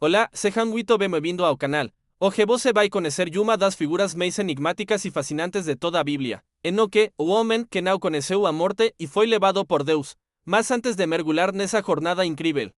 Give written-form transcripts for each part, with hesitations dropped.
Olá, sejam muito bem-vindo ao canal. Hoje você vai conhecer uma das figuras mais enigmáticas e fascinantes de toda a Bíblia. Enoque, o homem que não conheceu a morte e foi levado por Deus. Mas antes de mergulhar nessa jornada incrível,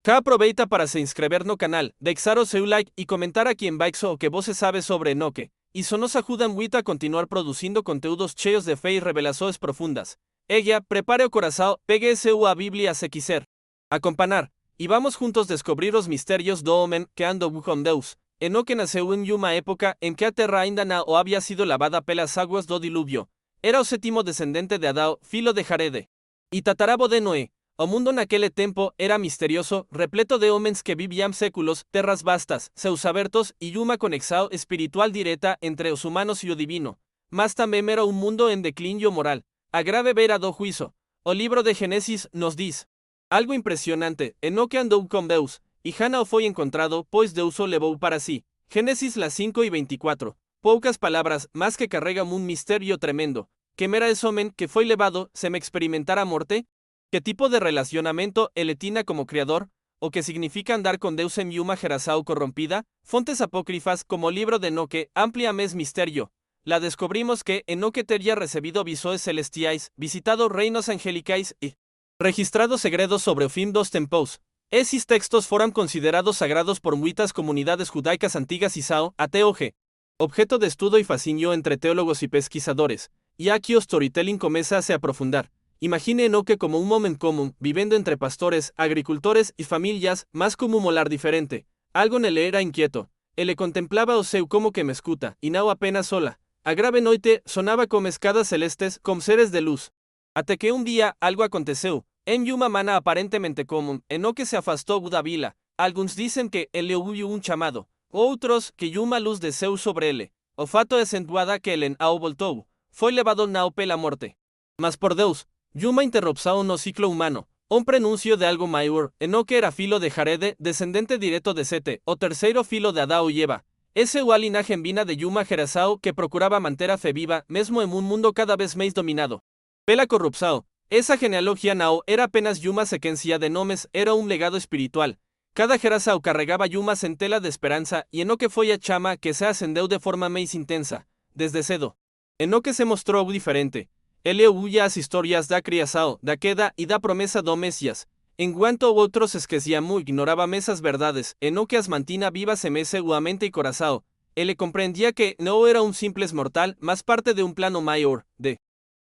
já aproveita para se inscrever no canal, deixar o seu like e comentar aqui embaixo o que você sabe sobre Enoque. Isso nos ajuda muito a continuar produzindo conteúdos cheios de fé e revelações profundas. Ella, prepare o coração, pegue a Bíblia se quiser acompanhar. E vamos juntos descobrir os mistérios do homem que andou com Deus. Enoque nasceu em uma época em que a terra ainda não havia sido lavada pelas águas do dilúvio. Era o sétimo descendente de Adão, filho de Jarede, e tataravo de Noé. O mundo naquele tempo era misterioso, repleto de homens que viviam séculos, terras vastas, céus abertos e uma conexão espiritual direta entre os humanos e o divino. Mas também era um mundo em declínio moral, a grave beira do juízo. O livro de Gênesis nos diz algo impressionante: Enoque andou com Deus, e já não foi encontrado, pois Deus o levou para si. Génesis 5:24. Poucas palavras, mas que carregam um mistério tremendo. Quem era esse homem que foi levado sem experimentar a morte? Que tipo de relacionamento ele tinha como Criador? O que significa andar com Deus em uma geração corrompida? Fontes apócrifas como o livro de Enoque ampliam esse mistério. La descobrimos que Enoque teria recebido visões celestiais, visitado reinos angelicais e registrado segredos sobre o fim dos tempos. Esses textos foram considerados sagrados por muitas comunidades judaicas antigas e são, até hoje, objeto de estudo e fascínio entre teólogos e pesquisadores. E aqui o storytelling começa a se aprofundar. Imagine Enoque como um homem comum, vivendo entre pastores, agricultores e famílias, mas como um lar diferente. Algo nele era inquieto. Ele contemplava o seu como que me escuta, e não apenas sola. A grave noite sonava como escadas celestes, como seres de luz. Até que um dia algo aconteceu. Em uma manhã aparentemente comum, Enoque se afastou da vila. Alguns dizem que ele ouviu um chamado, outros que uma luz desceu sobre ele. O fato é acentuado que ele não voltou. Foi levado não pela morte, mas por Deus. Uma interrupção no ciclo humano. Um prenúncio de algo maior. Enoque era filho de Jarede, descendente direto de Sete, o terceiro filho de Adão e Eva. Esse é o linaje vinha de uma geração que procurava manter a fé viva, mesmo em um mundo cada vez mais dominado pela corrupção. Essa genealogia não era apenas uma sequência de nomes, era um legado espiritual. Cada geração carregava uma centela de esperança, e Enoque foi a chama que se acendeu de forma mais intensa, desde cedo. Enoque se mostrou diferente. Ele ouvia as histórias da criação, da queda e da promessa do Messias. Enquanto outros esqueciam ou ignoravam essas verdades, Enoque as mantinha vivas em sua mente e coração. Ele compreendia que não era um simples mortal, mas parte de um plano maior,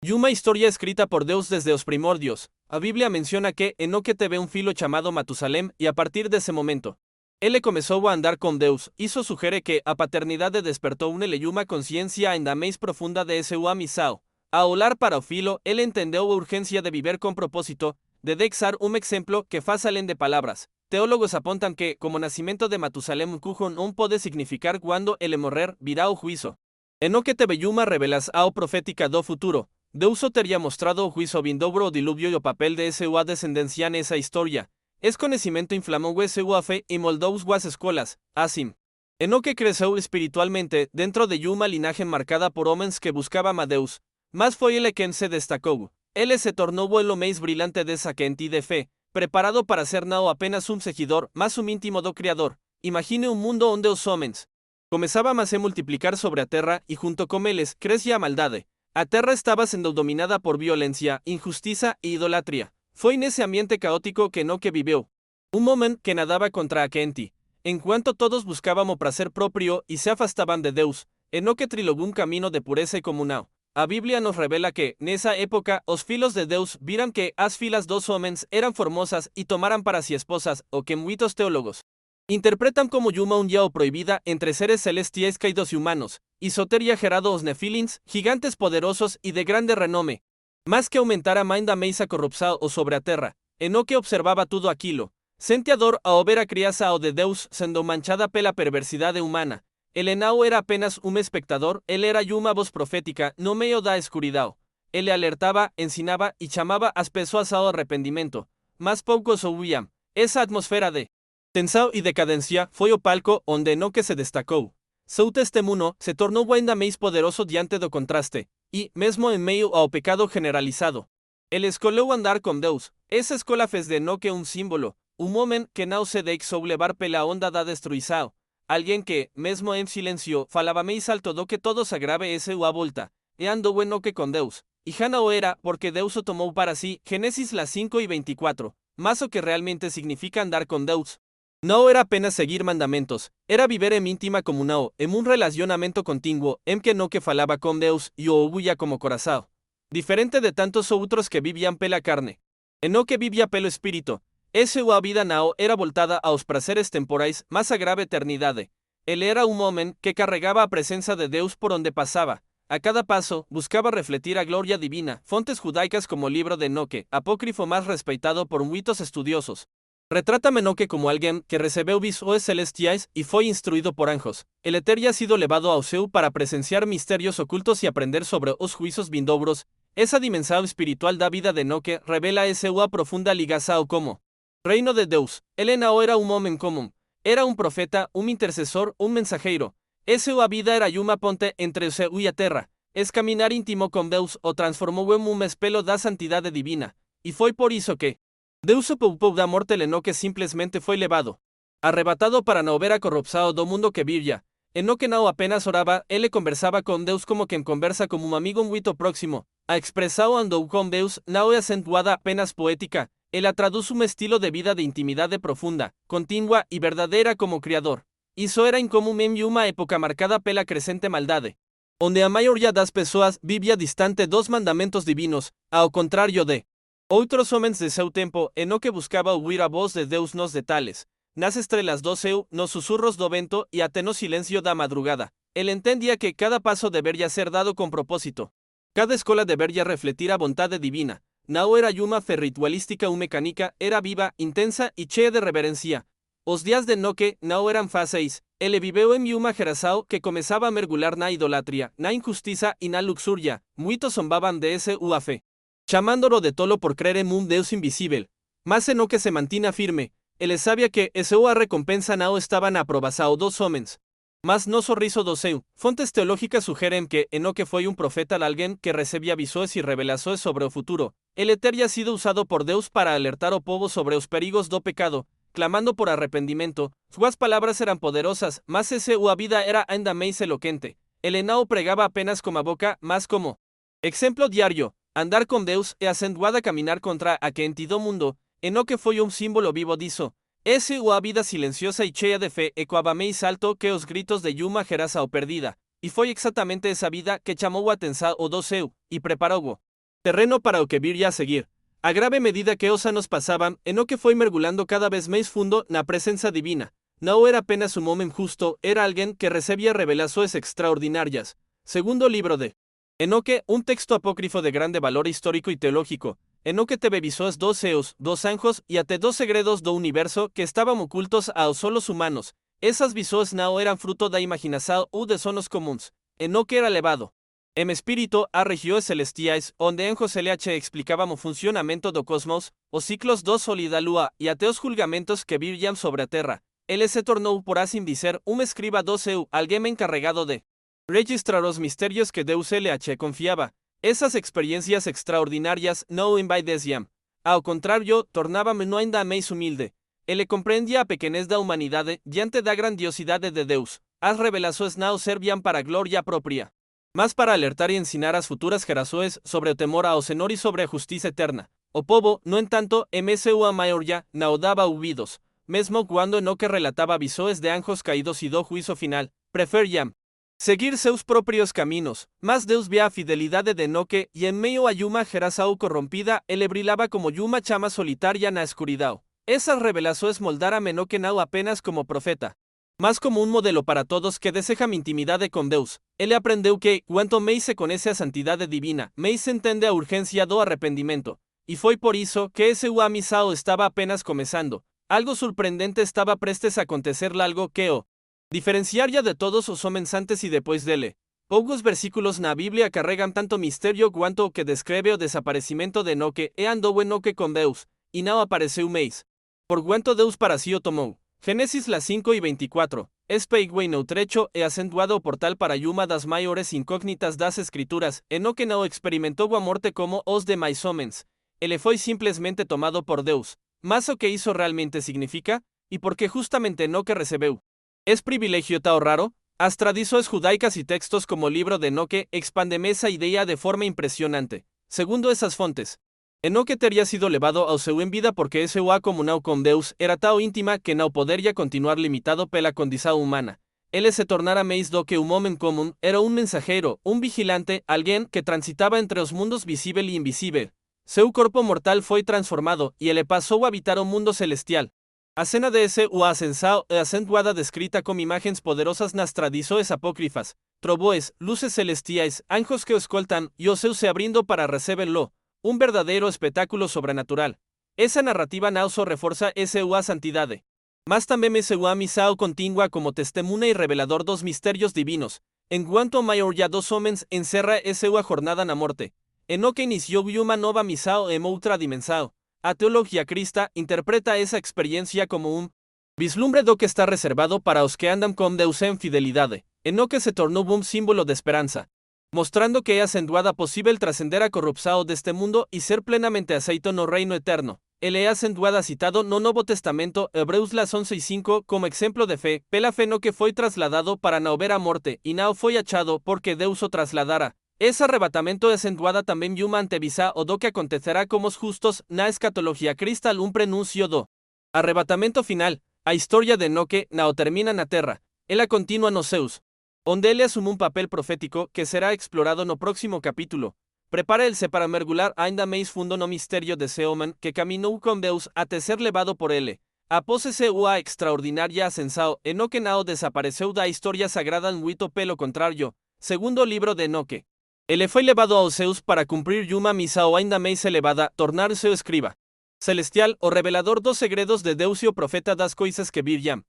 de uma história escrita por Deus desde os primórdios. A Bíblia menciona que Enoque teve um filho chamado Matusalém, e a partir desse momento, ele começou a andar com Deus. Isso sugere que a paternidade despertou nele uma consciência ainda mais profunda de sua missão. Ao olhar para o filho, ele entendeu a urgência de viver com propósito, de deixar um exemplo que faz além de palavras. Teólogos apontam que, como nascimento de Matusalém, cujo não pode significar quando ele morrer, virá o juízo. Enoque teve uma revelação profética do futuro. Deus teria mostrado o juízo vindouro, o dilúvio e o papel de sua descendência nessa história. Esse conhecimento inflamou sua fé e moldou suas escolas. Assim, Enoque cresceu espiritualmente dentro de uma linhagem marcada por homens que buscavam a Deus. Mas foi ele quem se destacou. Ele se tornou o mais brilhante dessa gente de fé, preparado para ser não apenas um seguidor, mas um íntimo do Criador. Imagine um mundo onde os homens começavam a se multiplicar sobre a terra e junto com eles crescia a maldade. A terra estava sendo dominada por violência, injustiça e idolatria. Foi nesse ambiente caótico que Enoque viveu. Um homem que nadava contra a quente. Enquanto todos buscavam o prazer próprio e se afastavam de Deus, Enoque trilhou um caminho de pureza e comunhão. A Bíblia nos revela que, nessa época, os filhos de Deus viram que as filhas dos homens eram formosas e tomaram para si esposas, o que muitos teólogos interpretam como uma união proibida entre seres celestiais caídos e humanos. Isso teria gerado os Nefilins, gigantes poderosos e de grande renome. Mas que aumentara ainda mais a corrupção sobre a terra. Enoque observava tudo aquilo. Sente a dor ao ver a criação de Deus sendo manchada pela perversidade humana. Ele não era apenas um espectador, ele era uma voz profética no meio da escuridão. Ele alertava, ensinava e chamava as pessoas ao arrependimento. Mas poucos ouviam. Essa atmosfera de tensão e decadência foi o palco onde Enoque se destacou. Seu testemunho se tornou ainda mais poderoso diante do contraste, e, mesmo em meio ao pecado generalizado, ele escolheu andar com Deus. Essa escola fez de Enoque um símbolo, un homem que não se deixou levar pela onda da destruição, alguém que, mesmo em silêncio, falava mais alto do que todos a grave esse a volta, e andou en que com Deus, e já não era porque Deus o tomou para si, Génesis 5:24, mas o que realmente significa andar com Deus. No era apenas seguir mandamentos, era viver en íntima comunão, en un relacionamento continuo, en que no que falaba con Deus y o ouvia como corazao. Diferente de tantos outros que vivían pela carne. En no que vivía pelo espírito, ese a vida nao era voltada aos prazeres temporais, mas a grave eternidade. Él era un homem que carregaba a presença de Deus por onde pasaba. A cada paso, buscaba refletir a gloria divina, fontes judaicas como el libro de Enoque, apócrifo más respeitado por muitos estudiosos. Retrata a Enoque como alguém que recebeu visões celestiais e foi instruído por anjos. El eterno ha sido levado ao céu para presenciar misterios ocultos y aprender sobre os juicios vindouros. Esa dimensão espiritual da vida de Enoque revela essa profunda ligação como reino de Deus. Ele não era um homem comum. Era um profeta, um intercessor, um mensajeiro. Essa vida era uma ponte entre o céu e a terra. Es caminar íntimo com Deus o transformou en um espelho da santidade divina. E foi por isso que Deus o poupou da morte Enoque simplesmente foi levado, arrebatado para não ver a corrupção do mundo que vivia. Enoque não apenas orava, ele conversava com Deus como quem conversa com um amigo muito próximo. A expressão andou com Deus não é acentuada apenas poética, ela traduz um estilo de vida de intimidade profunda, contínua e verdadeira como Criador. Isso era incomum em uma época marcada pela crescente maldade, onde a maioria das pessoas vivia distante dos mandamentos divinos, ao contrário de outros homens de seu tempo. Enoque buscaba ouvir a voz de Deus nos detalhes, nas estrelas do céu, nos susurros do vento e até no silêncio da madrugada. Ele entendia que cada passo deveria ser dado com propósito. Cada escola deveria refletir a vontade divina. Não era uma fé ritualística ou mecânica, era viva, intensa e cheia de reverencia. Os dias de Enoque não eram fáceis. Ele viveu em uma geração que começava a mergulhar na idolatria, na injustiça e na luxúria. Muitos zombavam de esse a fé, chamándolo de tolo por creer en un Deus invisível. Mas Enoque se mantina firme. Ele sabia que a recompensa não estava na aprovação dos homens, mas no sorriso do céu. Fontes teológicas sugerem que Enoque foi um profeta, alguém que recebia visões e revelações sobre o futuro. El eterno ha sido usado por Deus para alertar o povo sobre os perigos do pecado, clamando por arrependimento. Suas palavras eram poderosas, mas a vida era ainda mais eloquente. Ele não pregava apenas com a boca, mas como exemplo diário. Andar com Deus é acentuada a caminhar contra a que entidade do mundo. Enoque foi um símbolo vivo disso. A vida silenciosa e cheia de fé ecoava mais alto que os gritos de uma geração perdida. E foi exatamente essa vida que chamou a atenção do céu e preparou o terreno para o que viria a seguir. A grave medida que os anos passavam, Enoque foi mergulhando cada vez mais fundo na presença divina. Não era apenas um homem justo, era alguém que recebia revelações extraordinárias. Segundo libro de Enoque, un texto apócrifo de grande valor histórico y teológico. Enoque teve visões dos céus, dos anjos e até dos segredos do universo que estavam ocultos aos solos humanos. Essas visões não eram fruto da imaginação ou de sonos comuns. Enoque era levado em espírito a regiões celestiais, onde anjos LH explicavam o funcionamento do cosmos, os ciclos do sol e da lua e até os julgamentos que viriam sobre a terra. Ele se tornou, por assim dizer, um escriba do céu, alguém encarregado de registrar os mistérios que Deus LH confiaba. Essas experiências extraordinárias não envaideciam. Ao contrário, tornavam-no ainda mais humilde. Ele compreendia a pequenez da humanidade diante da grandiosidade de Deus. As revelações não serviam para a glória própria, mas para alertar e ensinar as futuras gerações sobre o temor ao Senhor e sobre a justiça eterna. O povo, no entanto, a maioria, não dava ouvidos. Mesmo quando Enoque relatava visões de anjos caídos e do juízo final, preferiam seguir seus próprios caminhos. Mas Deus via a fidelidade de Enoque e em meio a uma geração corrompida, ele brilhava como uma chama solitária na escuridão. Essas revelações moldaram Enoque não apenas como profeta, mas como um modelo para todos que desejam intimidade com Deus. Ele aprendeu que, quanto mais se conhece a santidade divina, mais se entende a urgência do arrependimento. E foi por isso que a missão estava apenas começando. Algo surpreendente estava prestes a acontecer, algo que o diferenciaria de todos os homens antes e depois dele. Poucos versículos na Bíblia carregam tanto mistério quanto o que descreve o desaparecimento de Enoque e andou Enoque com Deus, e não apareceu mais. Por quanto Deus para si o tomou. Génesis 5:24. Speigway no trecho e acentuado o portal para uma das maiores incógnitas das Escrituras. Enoque não experimentou a morte como os demais homens. Ele foi simplesmente tomado por Deus. más o que hizo realmente significa, y porque justamente no que recebeu. Es privilegio tao raro, as tradições judaicas y textos como libro de Enoque expandem esa idea de forma impresionante. Segundo esas fontes, Enoque teria sido levado ao seu en vida porque seu a comunau con Deus era tao íntima que não poderia continuar limitado pela condição humana. Ele se tornara mais do que un homem común, era un mensajero, un vigilante, alguien que transitaba entre os mundos visible y invisible. Seu corpo mortal foi transformado y ele pasou a habitar o mundo celestial. A cena de ese o ascensao e acentuada descrita como imagens poderosas nas tradições apócrifas, troboes, luces celestiais, anjos que o escoltan y o seu se abrindo para recebê-lo, un verdadeiro espetáculo sobrenatural. Esa narrativa não só reforça a santidade, mas também a missão continua como testemunha e revelador dos mistérios divinos, enquanto o maior já dos homens encerra a jornada na morte. Enoque iniciou uma nova missão em outra dimensão. A teologia crista interpreta esa experiencia como un vislumbre do que está reservado para os que andan con Deus en fidelidade. Enoque se tornou un símbolo de esperanza, mostrando que é acentuada possível trascender a corrupção deste mundo y ser plenamente aceito no reino eterno. Ele é acentuada citado no Novo Testamento, Hebreus 11:5, como exemplo de fe, pela fe no que foi trasladado para não ver a morte, e não foi achado porque Deus o trasladara. Ese arrebatamento é acentuada também uma antevisa o do que acontecerá como os justos na escatologia cristal un prenuncio do arrebatamento final. A historia de Enoque não termina na terra, ela continua nos seus, onde ele assume un papel profético que será explorado no próximo capítulo. Prepara-se para mergulhar ainda mais fundo no misterio de ese homem que caminou com Deus até ser levado por ele. Após a extraordinária ascensão, Enoque não desapareceu da historia sagrada muito pelo contrário. Segundo libro de Enoque, ele foi levado aos céus para cumprir uma missão ainda mais elevada, tornar-se o escriba celestial, o revelador dos segredos de Deus e o profeta das coisas que virão.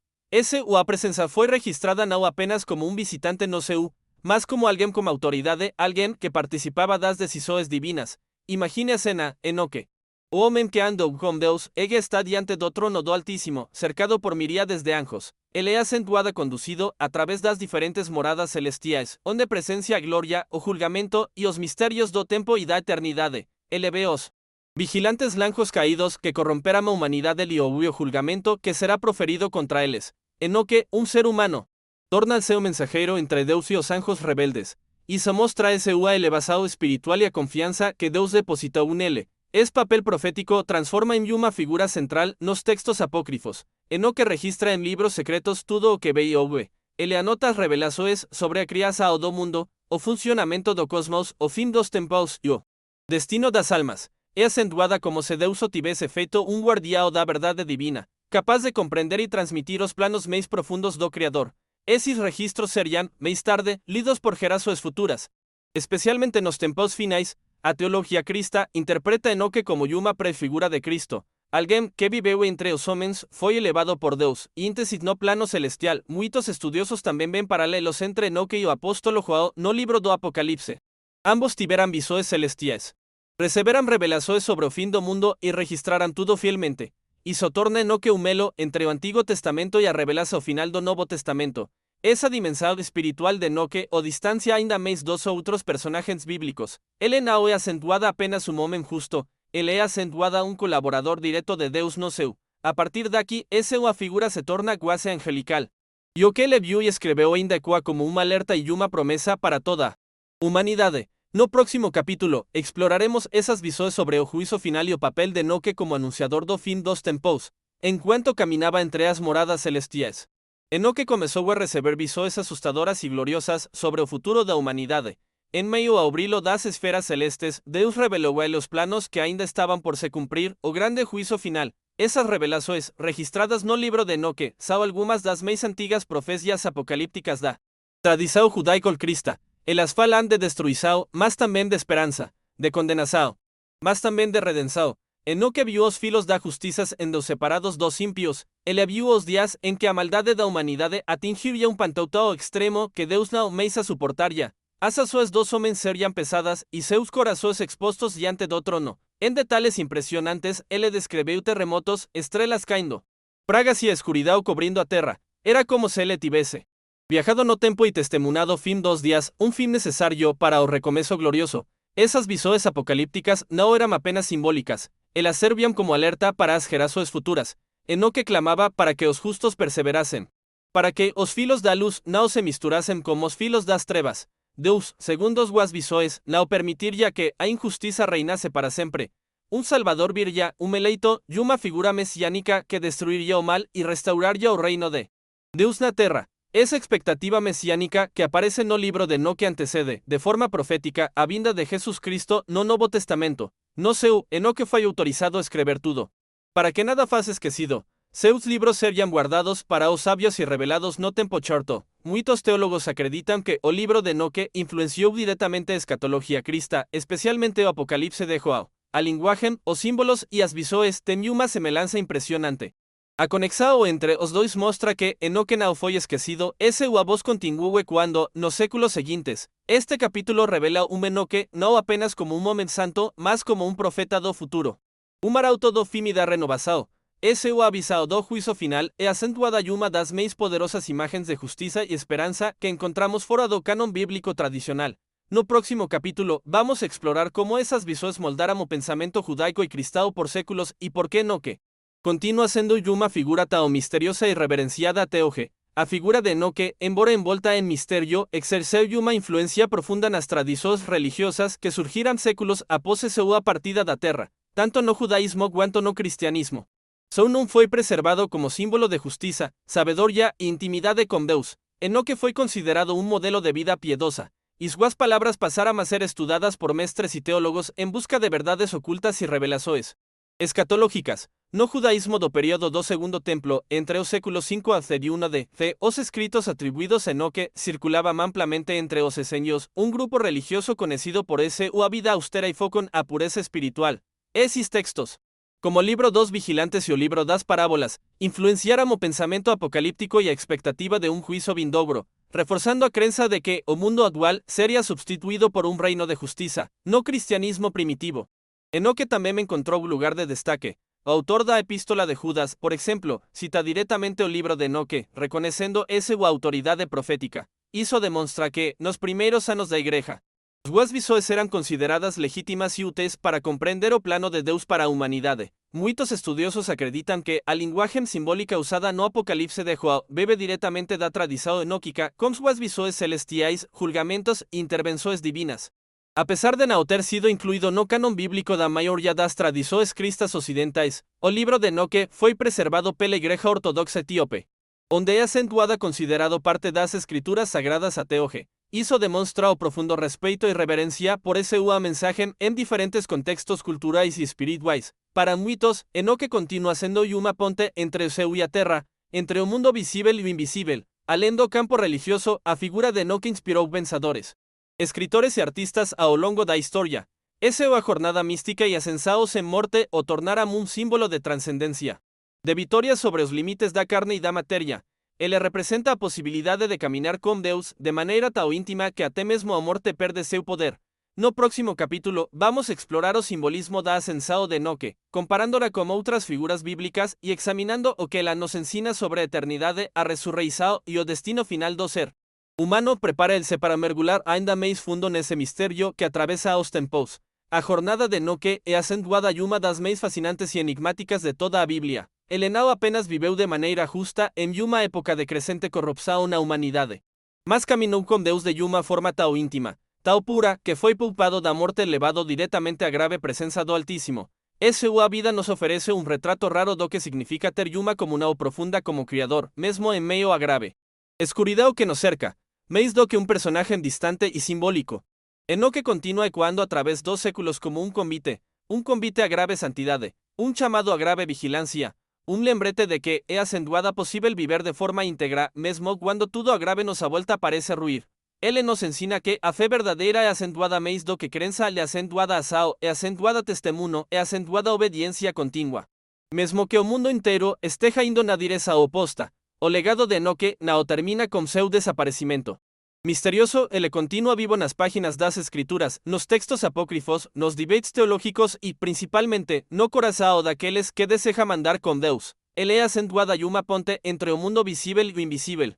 A presença foi registrada não apenas como un visitante no seu, mas como alguém com autoridade, alguém que participava das decisões divinas. Imagine a cena, Enoque, o homem que andou com Deus, ele está diante do trono do Altíssimo, cercado por miríades de anjos. Ele é acentuada conducido a través das diferentes moradas celestiais, onde presencia a gloria, o julgamento e os mistérios do tempo e da eternidade. Ele vê os vigilantes anjos caídos que corromperam a humanidade e o julgamento que será proferido contra eles. Enoque, un ser humano, torna-se o mensajeiro entre Deus e os anjos rebeldes, e se mostra a elevação espiritual e a confiança que Deus depositou nele. Es papel profético transforma en uma figura central nos textos apócrifos. Enoque registra en libros secretos tudo o que ve e ouve. Ele anota as revelações sobre a criação do mundo, o funcionamento do cosmos, o fim dos tempos e o destino das almas. É acentuada como se Deus o tivesse feito un guardião da verdade divina, capaz de compreender e transmitir os planos mais profundos do Criador. Esses registros seriam, mais tarde, lidos por gerações futuras. Especialmente nos tempos finais, a teologia crista interpreta Enoque como uma prefigura de Cristo, alguém que viveu entre os homens, foi elevado por Deus, íntesis no plano celestial. Muitos estudiosos também ven paralelos entre Enoque e o apóstolo João no livro do Apocalipse. Ambos tiveram visões celestiais, receberam revelações sobre o fim do mundo e registraram tudo fielmente. Isso torna Enoque un melo entre o Antigo Testamento e a revelação final do Novo Testamento. Esa dimensão espiritual de Enoque o distancia ainda mais dos outros personagens bíblicos. Ele não é acentuada apenas um homem justo, ele é acentuada un colaborador direto de Deus no seu. A partir daqui, a figura se torna quase angelical. E o que ele viu e escreveu ainda ecoa como uma alerta e uma promessa para toda a humanidade. No próximo capítulo, exploraremos esas visões sobre o juízo final e o papel de Enoque como anunciador do fim dos tempos, enquanto caminhava entre as moradas celestiais. Enoque começou a receber visões assustadoras e gloriosas sobre o futuro da humanidade. En meio ao brilho das esferas celestes, Deus revelou a ele os planos que ainda estavam por se cumprir, o grande juízo final. Essas revelações, registradas no livro de Enoque, são algumas das mais antigas profecias apocalípticas da tradição judaico-crista. Elas falam de destruição, mas também de esperança, de condenação, mas também de redenção. Enoque viu os filos da justiça sendo separados dos ímpios. Ele viu os dias em que a maldade da humanidade atingiria um ponto tão extremo que Deus não mais a suportaria. As ações dos homens seriam pesadas e seus corações expostos diante do trono. En detalhes impressionantes, ele descreveu terremotos, estrelas caindo, pragas e escuridão cobrindo a terra. Era como se ele tivesse viajado no tempo e testemunado fim dos dias, un fim necessário para o recomeço glorioso. Esas visões apocalípticas não eram apenas simbólicas, El acerbiam como alerta para as gerações futuras, Enoque clamaba para que os justos perseverasen, para que os filos da luz não se misturasen como os filos das trevas. Deus, segundo os guas visoes, não permitiria que a injustiça reinase para sempre. Un salvador viria, un eleito, y uma figura mesiánica que destruiría o mal y restauraría o reino de Deus na terra. Esa expectativa mesiánica que aparece no libro de Enoque antecede, de forma profética, a vinda de Jesus Cristo no Novo Testamento. No seu, Enoque foi autorizado a escrever tudo. Para que nada faz esquecido. Seus libros seriam guardados para os sábios y revelados no tempo certo. Muitos teólogos acreditan que o libro de Enoque influenció directamente a escatología crista, especialmente o Apocalipse de João. A linguagem, os símbolos e as visões têm uma semelhança impressionante. A conexão entre os dois mostra que Enoque não foi esquecido, esse o a voz continue quando, nos séculos seguintes. Este capítulo revela um Enoque não apenas como um homem santo, mas como um profeta do futuro. Um arauto do fim da renovação. Esse o avisado do juízo final e acentuada uma das mais poderosas imagens de justiça e esperança que encontramos fora do canon bíblico tradicional. No próximo capítulo, vamos a explorar cómo esas visões moldaram o pensamento judaico y cristão por séculos y por qué Enoque continua sendo uma figura tão misteriosa y reverenciada até hoje. A figura de Enoque, embora envolta en misterio, exerceu uma influencia profunda nas tradições religiosas que surgiram séculos após sua partida da terra, tanto no judaísmo quanto no cristianismo. Seu nome foi preservado como símbolo de justiça, sabedoria e intimidade com Deus. Enoque foi considerado un modelo de vida piedosa, y suas palabras pasaram a ser estudadas por mestres y teólogos en busca de verdades ocultas y revelações escatológicas. No judaísmo do período do Segundo Templo, entre os séculos 5 a 1 d.C., os escritos atribuídos a Enoque circulaban amplamente entre os essenios, un grupo religioso conhecido por a vida austera y foco a pureza espiritual. Esses textos, como o libro dos vigilantes e o libro das parábolas, influenciaram o pensamento apocalíptico e a expectativa de un juízo vindouro, reforzando a crença de que o mundo actual seria substituído por un reino de justiça, no cristianismo primitivo. Enoque também encontrou lugar de destaque. O autor da Epístola de Judas, por exemplo, cita diretamente o libro de Enoque, reconhecendo sua autoridade profética. Isso demonstra que, nos primeiros anos da igreja, suas visões eram consideradas legítimas e úteis para compreender o plano de Deus para a humanidade. Muitos estudiosos acreditam que a linguagem simbólica usada no Apocalipse de João bebe diretamente da tradição enóquica, com suas visões celestiais, julgamentos e intervenções divinas. A pesar de não ter sido incluído no canon bíblico da maioria das tradições cristas ocidentais, o livro de Enoque foi preservado pela Igreja Ortodoxa Etíope, onde é acentuada considerado parte das escrituras sagradas até hoje. Isso demonstra o profundo respeito e reverencia por sua mensagem em diferentes contextos culturais e espirituais. Para muitos, Enoque continua sendo uma ponte entre o céu e a terra, entre o mundo visível e o invisível. Além do campo religioso, a figura de Enoque inspirou pensadores, escritores e artistas ao longo da história. Essa é a jornada mística e ascensados sem morte o tornaram um símbolo de transcendência, de vitória sobre os limites da carne e da matéria. Ele representa a possibilidade de caminhar com Deus de maneira tão íntima que até mesmo a morte perde seu poder. No próximo capítulo, vamos explorar o simbolismo da ascensão de Enoque, comparándola com outras figuras bíblicas e examinando o que ela nos ensina sobre a eternidade, a ressurreição e o destino final do ser humano. Prepare-se para mergulhar ainda mais fundo nesse mistério que atravessa os tempos. A jornada de Enoque é acentuada e uma das mais fascinantes e enigmáticas de toda a Bíblia. Ele não apenas viveu de maneira justa em uma época de crescente corrupção na humanidade, mas caminhou com Deus de uma forma tão íntima, tão pura, que foi poupado da morte levado diretamente à grave presença do Altíssimo. Sua vida nos oferece um retrato raro do que significa ter uma comunhão profunda como Criador, mesmo em meio à grave escuridão que nos cerca, mais do que um personagem distante e simbólico. Enoque continua ecoando a través dos séculos como um convite a grave santidade, um chamado a grave vigilância, un lembrete de que é acentuada possível viver de forma íntegra, mesmo quando tudo a grave nossa volta parece ruir. Ele nos ensina que a fé verdadeira é acentuada mais do que crença, é acentuada ação, é acentuada testemunho, é acentuada obediência contínua. Mesmo que o mundo inteiro esteja indo na direção oposta, o legado de Enoque não termina com seu desaparecimento. Misterioso, ele continua vivo nas páginas das escrituras, nos textos apócrifos, nos debates teológicos e, principalmente, no coração daqueles que desejam andar com Deus. Ele é acentuada uma ponte entre o mundo visível e o invisível.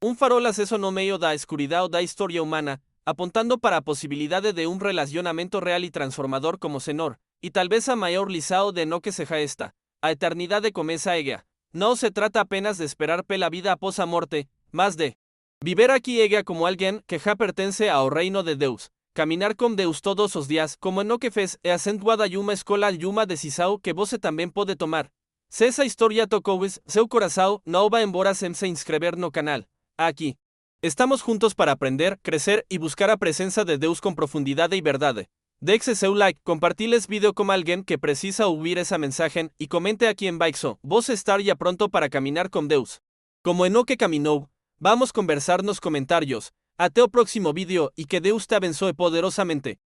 Um farol aceso no meio da escuridão da história humana, apontando para a possibilidade de um relacionamento real e transformador como Senhor e talvez a maior lição de no que seja esta, a eternidade começa a ella. Não se trata apenas de esperar pela vida após a morte, mas de viver aqui ella como alguém que já pertence ao reino de Deus, caminar com Deus todos os dias, como no que fez e acentuada uma escola uma decisão que você também pode tomar. Se essa história tocou seu coração, não vá embora sem se inscrever no canal. Aqui estamos juntos para aprender, crecer e buscar a presença de Deus com profundidade e verdade. Deje seu like, compartilhe esse vídeo com alguém que precisa ouvir essa mensagem e comente aqui embaixo, você estaria pronto para caminhar com Deus. Como Enoque caminhou, vamos conversar nos comentários. Até o próximo vídeo e que Deus te abençoe poderosamente.